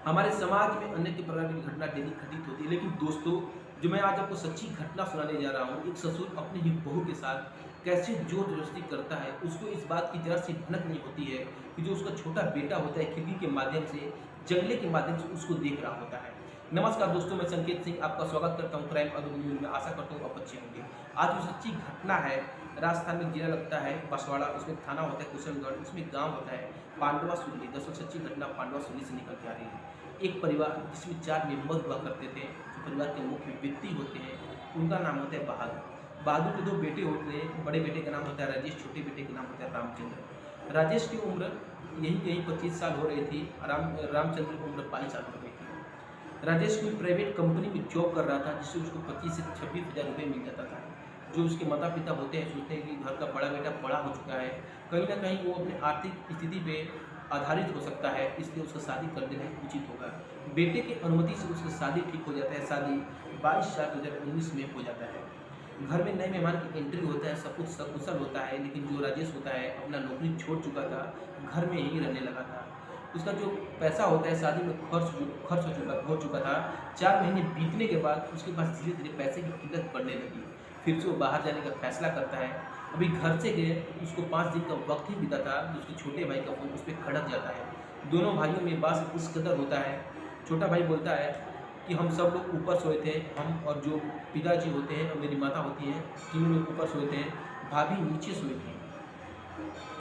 हमारे समाज में अनेक प्रकार की घटना डेली घटित होती है, लेकिन दोस्तों जो मैं आज आपको सच्ची घटना सुनाने जा रहा हूँ, एक ससुर अपनी ही बहू के साथ कैसे जोर जबरदस्ती करता है। उसको इस बात की जरा सी भनक नहीं होती है कि जो उसका छोटा बेटा होता है खिड़की के माध्यम से, जंगले के माध्यम से उसको देख रहा होता है। नमस्कार दोस्तों, मैं संकेत सिंह आपका स्वागत करता हूँ क्राइम अभियान में। आशा करता हूँ आप अच्छे होंगे। आज जो सच्ची घटना है, राजस्थान में जिला लगता है बसवाड़ा, उसमें थाना होता है कुशलगढ़, उसमें गांव होता है पांडवा सुरली। दरअसल सच्ची घटना पांडवा सुरली से निकल के आ रही है। एक परिवार जिसमें 4 मेंबर हुआ करते थे, जो परिवार के मुख्य व्यक्ति होते हैं उनका नाम होता है बहादुर। बहादुर के 2 बेटे होते हैं। बड़े बेटे का नाम होता है राजेश, छोटे बेटे का नाम होता है रामचंद्र। राजेश की उम्र यही कहीं 25 साल हो रही थी, रामचंद्र की उम्र 22 साल हो गई थी। राजेश कोई प्राइवेट कंपनी में जॉब कर रहा था, जिससे उसको 25 से 26 हज़ार रुपये मिल जाता था। जो उसके माता पिता होते हैं सोचते हैं कि घर का बड़ा बेटा बड़ा हो चुका है, कहीं ना कहीं वो अपने आर्थिक स्थिति पे आधारित हो सकता है, इसलिए उसका शादी कर देना उचित होगा। बेटे की अनुमति से उसकी शादी ठीक हो जाता है। शादी 22/4/2019 में हो जाता है। घर में नए मेहमान की एंट्री होता है, सब कुछ सकुशल होता है, लेकिन जो राजेश होता है अपना नौकरी छोड़ चुका था, घर में ही रहने लगा था। उसका जो पैसा होता है शादी में खर्च हो चुका था। 4 महीने बीतने के बाद उसके पास धीरे धीरे पैसे की किल्लत बढ़ने लगी। फिर से वो बाहर जाने का फैसला करता है। अभी घर से गए उसको 5 दिन का वक्त ही बीता था, उसके छोटे भाई का फ़ोन उस पर खड़क जाता है। दोनों भाइयों में बात इस कदर होता है, छोटा भाई बोलता है कि हम सब लोग ऊपर सोए थे, हम और जो पिताजी होते हैं और मेरी माता होती हैं, तीनों लोग ऊपर सोए थे, भाभी नीचे सोई थी।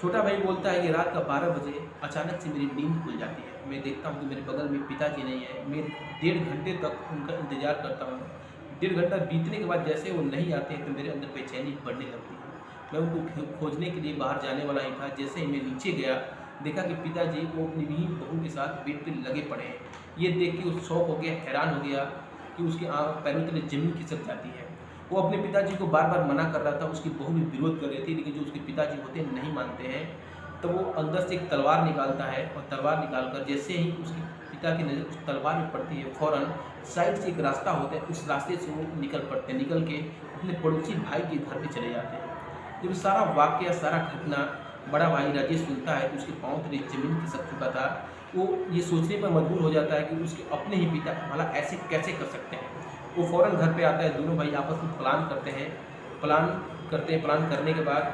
छोटा भाई बोलता है कि रात का 12 बजे अचानक से मेरी नींद खुल जाती है। मैं देखता हूँ कि मेरे बगल में पिताजी नहीं है। मैं 1.5 घंटे तक उनका इंतज़ार करता हूँ। 1.5 घंटा बीतने के बाद जैसे वो नहीं आते हैं तो मेरे अंदर बेचैनी बढ़ने लगती है। मैं उनको खोजने के लिए बाहर जाने वाला ही था। जैसे ही मैं नीचे गया, देखा कि पिताजी वो अपनी ही बहू के साथ बेड पे लगे पड़े हैं। ये देख के वो शॉक हो गया, हैरान हो गया कि उसके पैरों तले ज़मीन खिसक जाती है। वो अपने पिताजी को बार बार मना कर रहा था, उसकी बहू भी विरोध कर रही थी, लेकिन जो उसके पिताजी होते हैं नहीं मानते हैं। तो वो अंदर से एक तलवार निकालता है और तलवार निकालकर जैसे ही उसके पिता की नज़र उस तलवार में पड़ती है, फ़ौरन साइड से एक रास्ता होता है, उस रास्ते से वो निकल पड़ते हैं। निकल के अपने पड़ोसी भाई के घर पे चले जाते हैं। जब सारा वाक़या, सारा घटना बड़ा भाई राजेश सुनता है तो उसके पाँव तले ज़मीन खिसक चुका था। वो ये सोचने पर मजबूर हो जाता है कि उसके अपने ही पिता भला ऐसे कैसे कर सकते हैं। वो फ़ौरन घर पे आता है। दोनों भाई आपस में प्लान करते हैं। प्लान करने के बाद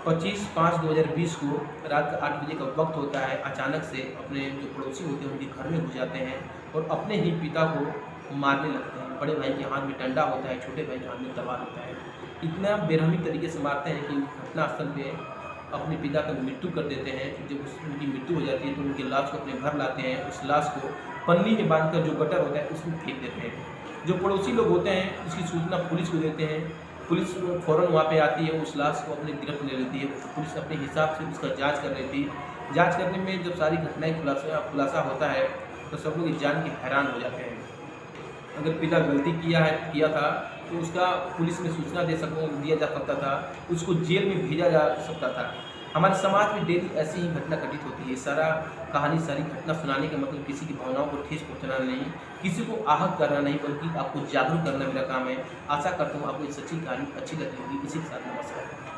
25/5/2020 को रात का 8 बजे का वक्त होता है। अचानक से अपने जो पड़ोसी होते हैं उनके घर में घुस जाते हैं और अपने ही पिता को मारने लगते हैं। बड़े भाई के हाथ में डंडा होता है, छोटे भाई के हाथ में तलवार होता है। इतना बेरहमी तरीके से मारते हैं कि घटनास्थल पे अपने पिता की मृत्यु कर देते हैं। जब उनकी मृत्यु हो जाती है तो उनकी लाश को अपने घर लाते हैं। उस लाश को पन्नी में बांधकर जो गटर होता है उसमें फेंक देते हैं। जो पड़ोसी लोग होते हैं उसकी सूचना पुलिस को देते हैं। पुलिस फ़ौरन वहाँ पे आती है, उस लाश को अपने गिरफ्त ले लेती है। पुलिस अपने हिसाब से उसका जाँच कर रही थी। जाँच करने में जब सारी घटनाएँ खुलासा होता है तो सब लोग ये जान के हैरान हो जाते हैं। अगर पिता गलती किया था तो उसका पुलिस में सूचना दिया जा सकता था, उसको जेल में भेजा जा सकता था। हमारे समाज में डेली ऐसी ही घटना घटित होती है। सारी घटना सुनाने का मतलब किसी की भावनाओं को ठेस पहुँचाना नहीं, किसी को आहत करना नहीं, बल्कि आपको जागरूक करना मेरा काम है। आशा करता हूँ आपको ये सच्ची कहानी अच्छी लगी होगी। इसी के साथ नमस्कार।